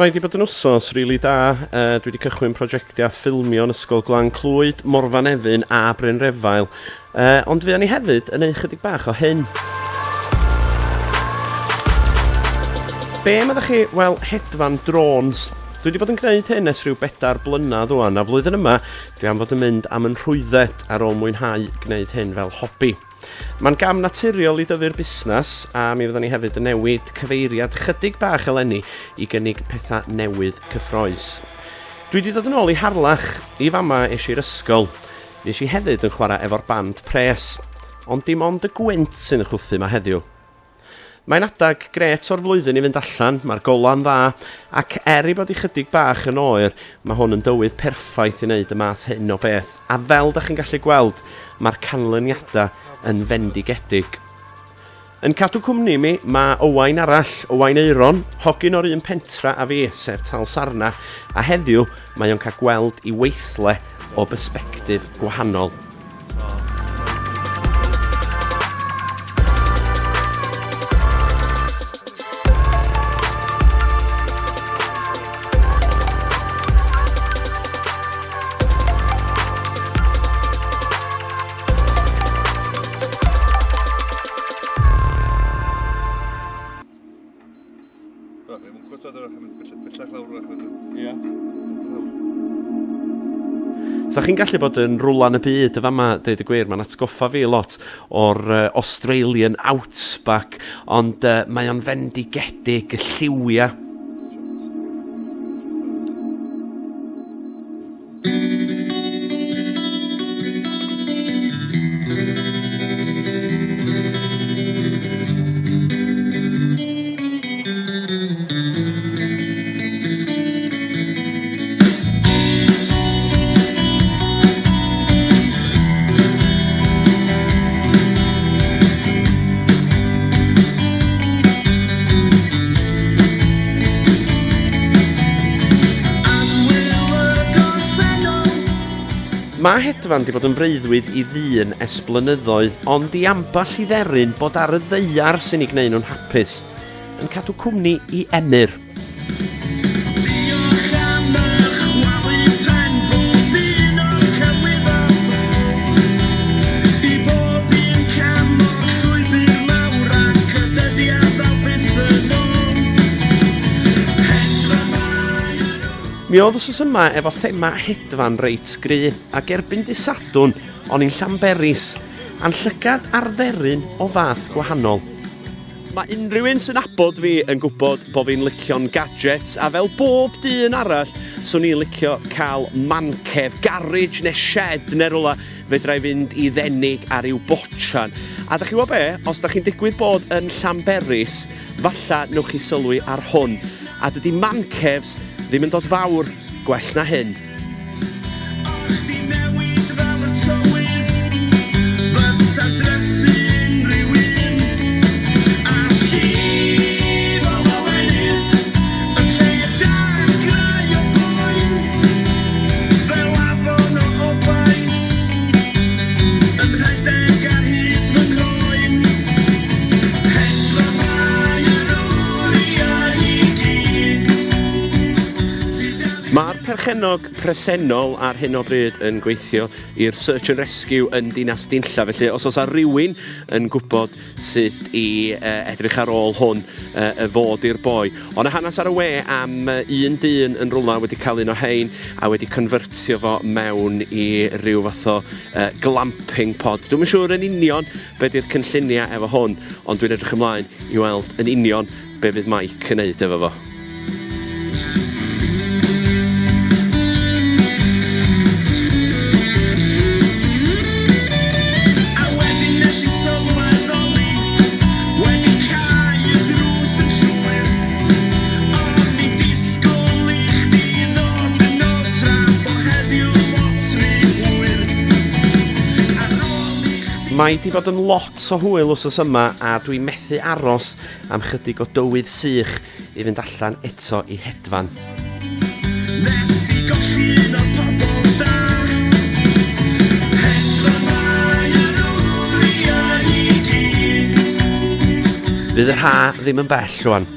Mae wedi bod yn wsos rili da. Dwi wedi cychwyn prosiectiau ffilmio yn Ysgol Glan Clwyd, Morfa Nefyn a Bryn Refael. Ond fuon ni hefyd yn ei chydig bach o hyn. Be ma' chi, wel, hedfan drones. Dwi wedi bod yn gwneud hyn ers rhyw 4 blynedd rwan, a flwyddyn yma dwi am fod yn mynd am yn rhwydded ar ôl mwynhau gwneud hyn fel hobi. Mae'n gam naturiol i dyfu'r busnes, a mi fyddwn ni hefyd yn newid cyfeiriad chydig bach eleni i gynnig pethau newydd cyffroes. Dwi wedi dod yn ôl i Harlach, i fama eisiau i'r ysgol. Nes i hefyd yn chwarae efo'r band pres, ond dim ond y gwynt sy'n y chwthu yma heddiw. Mae'n adag gret o'r flwyddyn i fynd allan, mae'r gola'n dda, ac i bod i chydig bach yn oer, mae hwn yn dywydd perffaith i wneud y math hyn o beth. A fel da chi'n gallu gweld, mae'r canlyniadau yn fendigedig. Yn cadw cwmni mi, mae Owain arall, Owain Eiron, hogyn o'r un pentra a fi, sef Tal Sarna, a heddiw mae o'n cael gweld i weithle o bersbectif gwahanol. So chi'n gallu bod yn rwlan y byd y fama, deud y gwir, mae'n atgoffa fi lot o'r Australian Outback, ond mae o'n fendigedig y lliwia. Mae hedfan wedi bod yn freuddwyd i ddyn ers blynyddoedd, ond i amball i dderyn bod ar y ddeiar sy'n ei gwneud nhw'n hapus, yn cadw cwmni i emyr. Mi oedd wsos yma efo thema hedfan reit gry, ac erbyn dy Sadwrn, o'n i'n Llanberis, a'n llygad ar dderyn o fath gwahanol. Mae unrhyw un sy'n abod fi yn gwybod bod fi'n licio'n gadgets, a fel bob dyn arall, swn i'n licio cael mancave, garage neu shed neu rwla, fedra i fynd i ddenig ar i'w botsian. A da chi wybod be, os da chi'n digwydd bod yn Llanberis, falla newch chi sylwi ar hwn. A dydy Mancaves ddim yn dod fawr gwell na hyn. Mae'r perchenog presennol ar hyn o bryd yn gweithio i'r Search and Rescue yn Dinas Dinlla, felly os oes rhywun yn gwybod sut i edrych ar ôl hwn y fod i'r boi. Ond y hanes ar y we am un dyn yn rwla wedi cael un o hein a wedi convertio fo mewn i ryw fath o glamping pod. Dwi'n yn siŵr yn union be di'r cynlluniau efo hwn, ond dwi'n edrych ymlaen i weld yn union be fydd Mike yn neud efo fo. Mae wedi bod yn lot o hwyl wsos yma a dwi'n methu aros am chydig o dywydd sych i fynd allan eto i hedfan. Bydd yr ha ddim yn bell rwan.